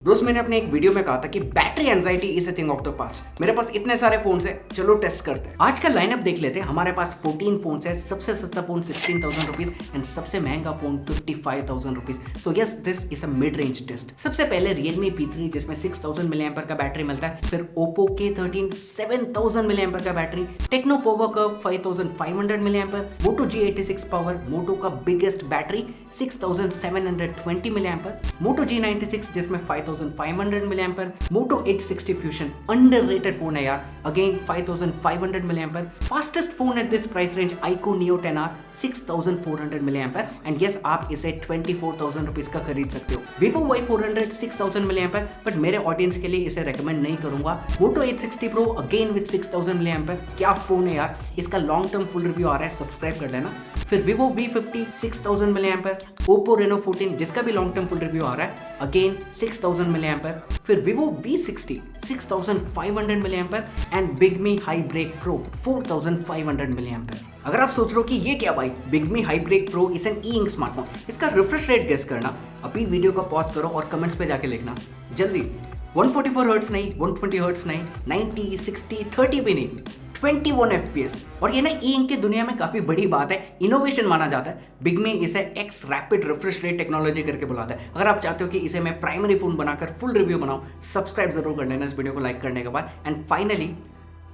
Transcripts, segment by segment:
रोज मैंने अपने एक वीडियो में कहा था कि battery anxiety is a thing of the past. मेरे पास इतने सारे फोन्स हैं, चलो टेस्ट करते हैं। आज का लाइनअप देख लेते हैं। हमारे पास 14 फोन्स है। सबसे सस्ता फोन 16,000 रुपीज एंड सबसे महंगा phone 55,000 rupees. So yes, this is a mid range test. सबसे पहले Realme P3 जिसमें 6000 mAh का बैटरी मिलता है। फिर Oppo K13 7000 mAh का battery, Tecno Pova curve 5500 mAh, Moto G86 power, Moto का biggest battery 6720 mAh, Moto G96 जिसमें 5500 mAh, Moto H60 Fusion underrated phone है यार, again 5500 mAh, fastest phone at this price range iQOO Neo 10R 6400 mAh and yes आप इसे 24,000 rupees का खरीद सकते हो। Vivo Y400 6000 mAh, बट मेरे ऑडियंस के लिए इसे रेकमेंड नहीं करूंगा। Moto H60 Pro again with 6000 mAh, क्या फोन है यार, इसका लॉन्ग टर्म फुल रिव्यू आ रहा है, सब्सक्राइब कर लेना। फिर Vivo V50 6000 mAh, Oppo Reno 14 जिसका भी लॉन्ग टर्म फुल रिव्यू आ रहा है, अगेन 6000 mAh, फिर Vivo V60 6500 mAh and Bigme HiBrake Pro 4500 mAh। अगर आप सोच रहे हो कि ये क्या भाई, Bigme HiBrake Pro is an e-ink smartphone, इसका रिफ्रेश रेट गेस करना। अभी वीडियो को पॉज करो और कमेंट्स पे जाके लिखना जल्दी। 144 हर्ट्ज नहीं, 120 हर्ट्ज नहीं, 90, 60, 30 भी नहीं, 21 FPS। और ये ना ई-इंक की दुनिया में काफी बड़ी बात है, इनोवेशन माना जाता है। Bigme इसे x rapid refresh rate technology करके बुलाता है। अगर आप चाहते हो कि इसे मैं प्राइमरी फोन बनाकर फुल रिव्यू बनाऊं, सब्सक्राइब जरूर कर लेना इस वीडियो को लाइक करने के बाद। And finally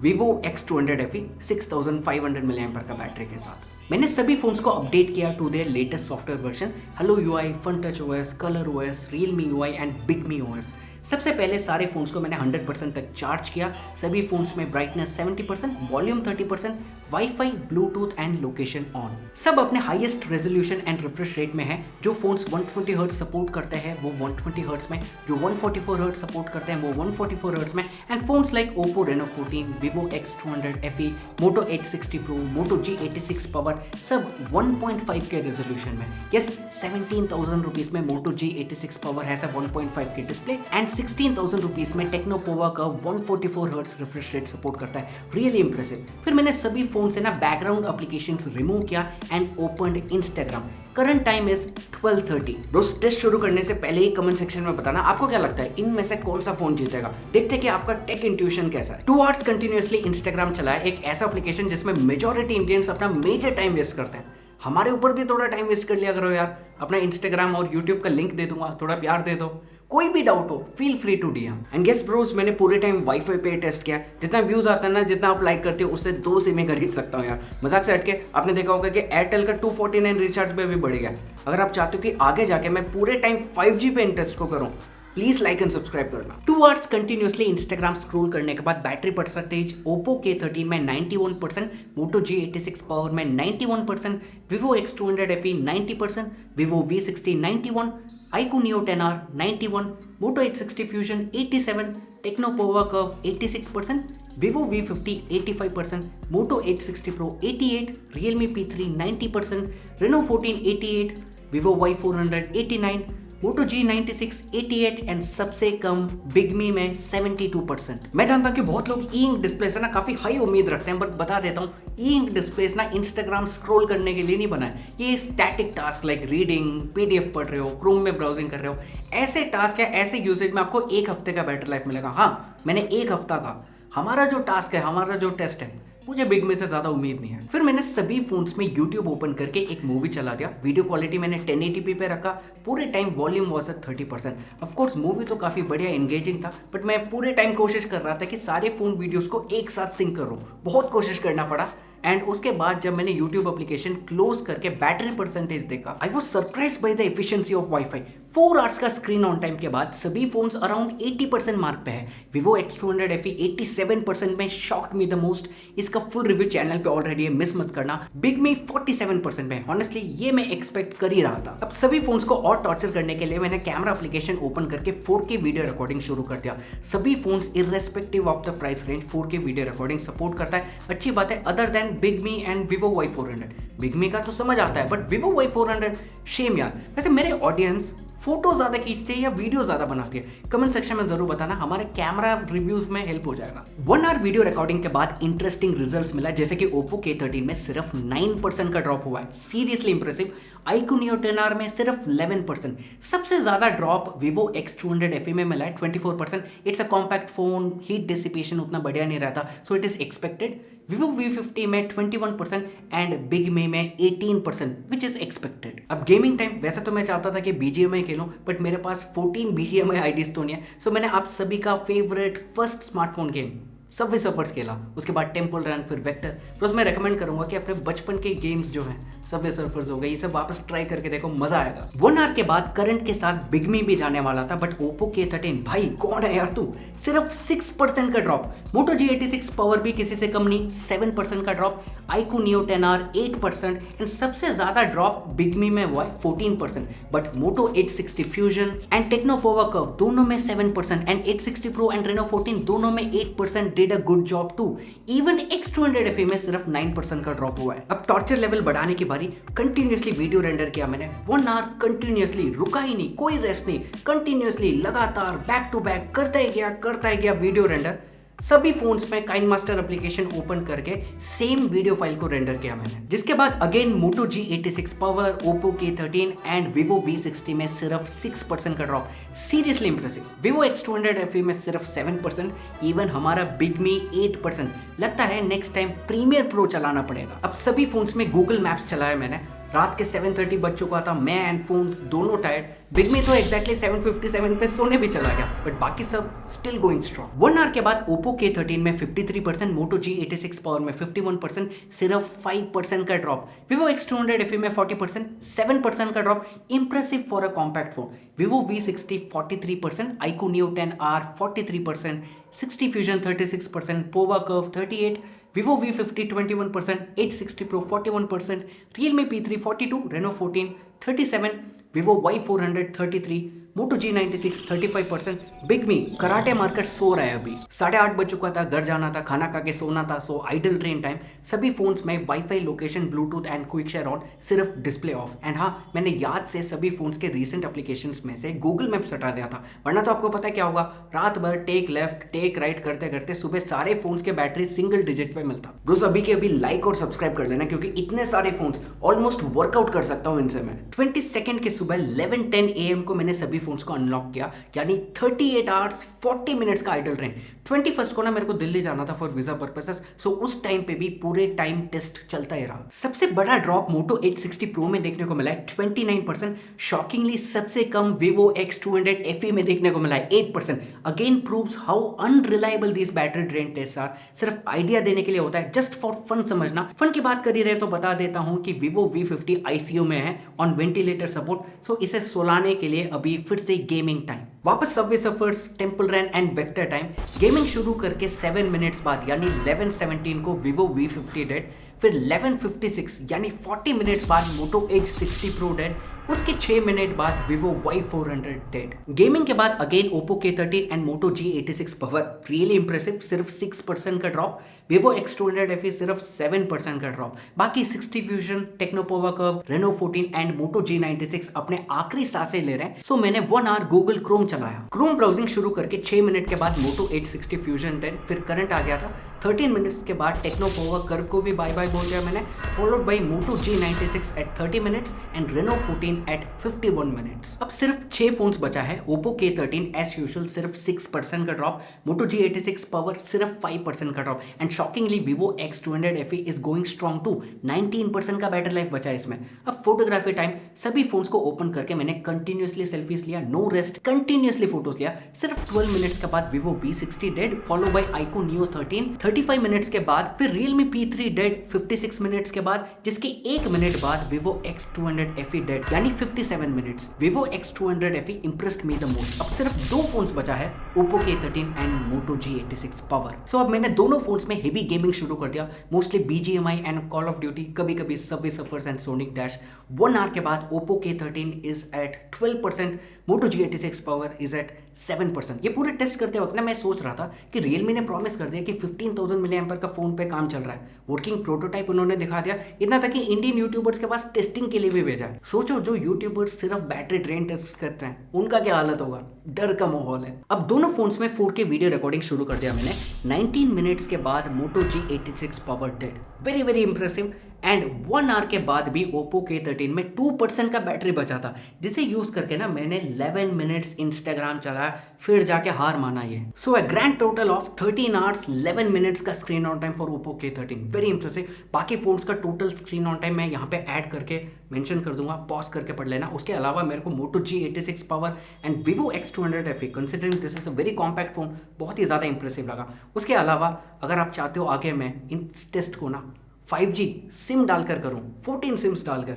Vivo X200 FE 6500 mAh का बैटरी के साथ। मैंने सभी फोन्स को अपडेट किया to their latest software version, Hello UI, FunTouch OS, Color OS, Realme UI and Bigme OS। सबसे पहले सारे फोन्स को मैंने 100% तक चार्ज किया। सभी फोन्स में brightness 70%, volume 30%, wifi, Bluetooth and location on. सब अपने highest resolution and refresh rate में है। जो फोन्स 120 हर्ट्ज सपोर्ट करते हैं वो 120 हर्ट्ज में, जो 144 हर्ट्ज सपोर्ट करते हैं वो 144 हर्ट्ज में। And phones like Oppo Reno 14, Vivo X200 FE, Moto H60 Pro, Moto G86 power सब 1.5 के रेजोल्यूशन में। यस, 17,000 रुपीज में Moto G86 पावर है 1.5 के डिस्प्ले एंड 16,000 रुपीज में टेक्नो पोवा का 144 हर्ट्ज रिफ्रेश रेट सपोर्ट करता है। Really impressive. फिर मैंने सभी फोन से ना बैकग्राउंड एप्लीकेशंस रिमूव किया and opened Instagram. Current time is 12:30। दोस्त टेस्ट शुरू करने से पहले ही कमेंट सेक्शन में बताना आपको क्या लगता है इनमें से कौन सा फोन जीतेगा। देखते हैं कि आपका टेक इंट्यूशन कैसा है। 2 आवर्स कंटिन्यूअसली इंस्टाग्राम चलाया, एक ऐसा एप्लीकेशन जिसमें मेजॉरिटी इंडियंस अपना मेजर टाइम वेस्ट करते हैं। हमारे ऊपर भी थोड़ा टाइम वेस्ट कर लिया करो यार। अपना इंस्टाग्राम और यूट्यूब का लिंक दे दूंगा, थोड़ा प्यार दे दो। कोई भी डाउट हो feel free to DM. And guess bros, मैंने पूरे टाइम वाईफाई पे टेस्ट किया। जितना व्यूज आता है ना, जितना आप लाइक करते हो, उससे 2 सिम खरीद सकता हूँ यार। मजाक से हटके आपने देखा होगा कि एयरटेल का 249 रिचार्ज पे भी बढ़ गया। अगर आप चाहते हो कि आगे जाके मैं पूरे टाइम 5G पे इंटरेस्ट को करूँ, प्लीज लाइक एंड सब्सक्राइब करना। 2 आवर्स कंटिन्यूअसली इंस्टाग्राम स्क्रॉल करने के बाद बैटरी परसेंटेज Oppo K13 में 91%, Moto G86 पावर में 91%, Vivo X200 FE 90%, Vivo V60 91%, iQOO Neo 10R 91%, Moto H60 Fusion 87%, techno Pova curve 86%, Vivo V50 85%, Moto H60 Pro 88%, Realme P3 90%, Reno 14 88%, Vivo Y400 89%, Moto G96 88% and सबसे कम Bigme में 72%। मैं जानता हूं कि बहुत लोग ई-इंक display से ना काफी हाई उम्मीद रखते हैं, बट बता देता हूं ई-इंक डिस्प्ले ना इंस्टाग्राम स्क्रॉल करने के लिए नहीं बना है। ये static task like reading, PDF पढ़ रहे हो, क्रोम में ब्राउजिंग कर रहे हो, ऐसे टास्क है, ऐसे यूसेज में आपको 1 हफ्ते का बैटरी लाइफ मिलेगा। हाँ, मैंने 1 हफ्ता का। हमारा जो टास्क है, हमारा जो टेस्ट है, मुझे Bigme से ज्यादा उम्मीद नहीं है। फिर मैंने सभी फोन्स में YouTube ओपन करके एक मूवी चला दिया। वीडियो क्वालिटी मैंने 1080p पे रखा। पूरे time volume was 30%। Of course movie तो काफी बढ़िया एंगेजिंग था, बट मैं पूरे टाइम कोशिश कर रहा था कि सारे फोन वीडियोस को एक साथ सिंक करूं। बहुत कोशिश करना पड़ा। एंड उसके बाद जब मैंने YouTube एप्लीकेशन क्लोज करके बैटरी परसेंटेज देखा, I was surprised by the efficiency of wifi. 4 hours का स्क्रीन ऑन टाइम के बाद सभी फोन्स अराउंड 80% मार्क पे है। Vivo X200 FE 87% में शॉक्ड मी द मोस्ट। इसका फुल रिव्यू चैनल पे ऑलरेडी है, मिस मत करना। Bigme 47% में। ऑनेस्टली ये मैं एक्सपेक्ट कर ही रहा था। अब सभी फोन्स को और टॉर्चर करने के लिए मैंने कैमरा एप्लीकेशन ओपन करके 4K वीडियो रिकॉर्डिंग शुरू कर दिया। सभी phones irrespective of the price range 4K video recording support करता है। अच्छी बात है, other than than Big Me and Vivo Y400। Big Me का तो समझ आता है, बट Vivo Y400 शेम यार। वैसे मेरे ऑडियंस फोटो ज्यादा खींचते हैं या वीडियो ज्यादा बनाती है? कमेंट सेक्शन में जरूर बताना, हमारे कैमरा रिव्यूज में हेल्प हो जाएगा। 1 आवर वीडियो रिकॉर्डिंग के बाद इंटरेस्टिंग रिजल्ट्स मिला, जैसे कि Oppo K13 में सिर्फ 9% का ड्रॉप हुआ है, seriously impressive. iQOO Neo 10R में सिर्फ 11%। सबसे ज्यादा ड्रॉप Vivo X200 FE में मिला है 24%। It's a compact phone, heat dissipation उतना बढ़िया नहीं रहता, so it is expected. Vivo V50 में 21% एंड Big Me में 18%, विच इज एक्सपेक्टेड। अब गेमिंग टाइम, वैसे तो मैं चाहता था कि BGMI खेलूं, बट मेरे पास 14 BGMI आईडीज तो नहीं है, सो मैंने आप सभी का favourite first smartphone game Subway surfers खेला, उसके बाद टेम्पल रन, फिर वेक्टर। तो मैं रेकमेंड करूंगा कि अपने बचपन के गेम्स जो हैं, सबवे सर्फर्स हो गए, ये सब वापस ट्राई करके देखो, मजा आएगा। 1 आवर के बाद करंट के साथ Big Me भी जाने वाला था, बट Oppo K13 भाई कौन है यार तू, सिर्फ 6% का ड्रॉप। Moto G86 पावर भी किसी से कम नहीं, 7% का drop. iQOO Neo 10R 8% and सबसे ज्यादा ड्रॉप Big Me में हुआ है 14%, but Moto H60 Fusion and Tecno Power Curve दोनों में 7% and H60 Pro and Reno 14 दोनों में 8% did a good job too। Even X200 FE में सिर्फ 9% का ड्रॉप हुआ है। अब टॉर्चर लेवल बढ़ाने की बारी। कंटिन्यूअसली वीडियो रेंडर किया मैंने 1 आवर कंटिन्यूअसली, रुका ही नहीं, कोई रेस्ट नहीं, कंटिन्यूअसली लगातार बैक टू बैक करता ही गया वीडियो रेंडर। सभी फोन्स में KineMaster एप्लीकेशन ओपन करके सेम वीडियो फाइल को रेंडर किया मैंने। जिसके बाद again Moto G86 power, Oppo K13 and Vivo V60 में सिर्फ 6% का drop, seriously impressive. Vivo X200 FE में सिर्फ 7%, इवन हमारा Big Me 8%। लगता है नेक्स्ट टाइम प्रीमियर प्रो चलाना पड़ेगा। अब सभी फोन्स में गूगल मैप्स चलाया मैंने, रात के 7:30 बज चुका था, मैं एंड फोन्स दोनों टायर्ड। Big Me तो एग्जैक्टली 7:57 पे सोने भी चला गया, बट बाकी सब स्टिल गोइंग स्ट्रॉन्ग। 1 आवर के बाद Oppo K13 में 53%, Moto G86 पावर में 51%, सिर्फ 5% का ड्रॉप। Vivo X200 FE में 40%, 7% का drop, impressive for a compact phone. Vivo V60 43%, iQOO Neo 10R 43%, 60 Fusion 36%, Power Curve 38%, Vivo V50 21%, H60 Pro 41%, Realme P3 42%, Reno 14 37%, Vivo Y400 33%, Moto G96 35%, Big Me karate market so रहा है अभी। 8:30 बज चुका था, घर जाना था, खाना खा के सोना था, सो आइडल ट्रेन टाइम। सभी फोन्स में wifi, location, Bluetooth and quick share on, सिर्फ डिस्प्ले ऑफ। एंड हाँ, मैंने याद से सभी फोन्स के रीसेंट एप्लीकेशंस में से गूगल मैप्स हटा दिया था, वरना तो आपको पता है क्या होगा, रात भर टेक लेफ्ट टेक राइट करते करते सुबह सारे फोन्स के बैटरी सिंगल डिजिट पे मिलता। ब्रोस अभी के अभी लाइक और सब्सक्राइब कर लेना, क्योंकि इतने सारे फोन्स ऑलमोस्ट वर्कआउट कर सकता हूँ इनसे मैं। 22 के सुबह 11:10 AM को मैंने सभी फोन्स को अनलॉक किया, यानी 38 आवर्स 40 मिनट्स का आइडल ट्रेन। 21 को ना मेरे को दिल्ली जाना था फॉर वीजा पर्पसेस, सो उस टाइम पे भी पूरे टाइम टेस्ट चलता ही रहा। सबसे बड़ा ड्रॉप Moto H60 Pro में देखने को मिला है 29%, शॉकिंगली सबसे कम Vivo X200 FE में देखने को मिला है 8%। Again proves how unreliable this battery drain test are. सिर्फ आइडिया देने के लिए होता है, जस्ट फॉर फन समझना। फन की बात कर ही रहे तो बता देता हूं कि Vivo V50 ICU में है ऑन वेंटिलेटर सपोर्ट, सो इसे सुलाने के लिए अभी फिर से गेमिंग टाइम, वापस Subway surfers, temple run and vector time. Gaming शुरू करके 7 मिनट्स बाद यानी 11:17 को Vivo V50 डेड, फिर 11:56 यानी 40 मिनट्स बाद Moto H60 Pro डेड, उसके 6 मिनट बाद Vivo Y400 डेड। गेमिंग के बाद again Oppo K13 and Moto G86 power, really impressive, सिर्फ 6% का ड्रॉप। Vivo X200 FE सिर्फ 7% का ड्रॉप। बाकी 60 Fusion, Tecno Power Curve, Reno 14 and Moto G96 अपने आखिरी सांसें ले रहे हैं, सो मैंने 1 आवर Google Chrome चलाया। Chrome ब्राउजिंग शुरू करके 6 मिनट के बाद Moto H60 Fusion डेड, फिर करंट आ गया था। 13 मिनट्स के बाद Tecno Power Curve को भी बाय बाय बोल दिया मैंने, followed by Moto G96 at 30 minutes and Reno 14 at 51 minutes. अब सिर्फ 6 फोन्स बचा है। Oppo K13 एज यूजुअल सिर्फ 6% का ड्रॉप, Moto G86 पावर सिर्फ 5% का drop and shockingly Vivo X200 FE is going strong too, 19% का बैटरी लाइफ बचा है इसमें। अब फोटोग्राफी टाइम, सभी फोन्स को ओपन करके मैंने कंटिन्यूअसली सेल्फीज लिया, नो रेस्ट, कंटिन्यूअसली फोटोज लिया। सिर्फ 12 मिनट्स के बाद Vivo V60 dead, follow by iQOO Neo 13, 35 minutes के बाद फिर Realme P3 डेड 56 मिनट्स के बाद, जिसके 1 मिनट बाद Vivo X200 FE डेड, यानी 57 minutes. Vivo X200 FE impressed me the most। अब सिर्फ 2 फोन्स बचा है, Oppo K13 and Moto G86 power. So अब मैंने दोनों फोन्स में हेवी गेमिंग शुरू कर दिया, mostly BGMI and call of duty, कभी कभी Subway Surfers and Sonic Dash. 1 hour के बाद Oppo K13 is at 12%, Moto G86 power is at 7%। ये पूरे टेस्ट करते वक्त ना मैं सोच रहा था कि Realme ने प्रॉमिस कर दिया कि 15,000 मिली एम्पर का फोन पे काम चल रहा है, वर्किंग प्रोटोटाइप उन्होंने दिखा दिया, इतना तक कि इंडियन यूट्यूबर्स के पास टेस्टिंग के लिए भी भेजा है। सोचो जो यूट्यूबर्स सिर्फ बैटरी ड्रेन टेस्ट करते हैं उनका क्या हालत होगा, डर का माहौल है। अब दोनों फोन्स में 4K वीडियो रिकॉर्डिंग शुरू कर दिया मैंने 19 मिनट्स के बाद Moto G86 power dead, very very impressive. And 1 hour के बाद भी Oppo K13 में 2% का बैटरी बचा था, जिसे यूज करके ना मैंने 11 मिनट्स इंस्टाग्राम चलाया, फिर जाके हार माना ये। So a grand total of 13 hours 11 minutes का screen on time for Oppo K13, very impressive. बाकी फोन्स का टोटल स्क्रीन ऑन टाइम मैं यहाँ पे ऐड करके मेंशन कर दूंगा, पॉज करके पढ़ लेना। उसके अलावा मेरे को Moto G86 power and Vivo X200 FE, considering this is a very compact phone, बहुत ही ज़्यादा इंप्रेसिव लगा। उसके अलावा अगर आप चाहते हो आगे मैं इन टेस्ट को ना 5G सिम डालकर करूं, 14 सिम्स डालकर,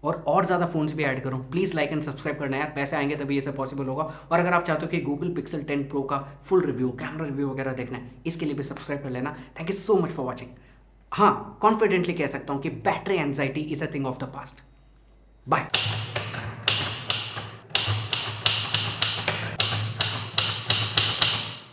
और ज़्यादा फोन्स भी ऐड करूं, प्लीज़ लाइक एंड सब्सक्राइब करना यार, पैसे आएंगे तभी ये सब पॉसिबल होगा। और अगर आप चाहते हो कि Google Pixel 10 Pro का फुल रिव्यू, कैमरा रिव्यू वगैरह देखना है, इसके लिए भी सब्सक्राइब कर लेना। Thank you so much for watching. हाँ, कॉन्फिडेंटली कह सकता हूँ कि battery anxiety is a thing of the past. Bye.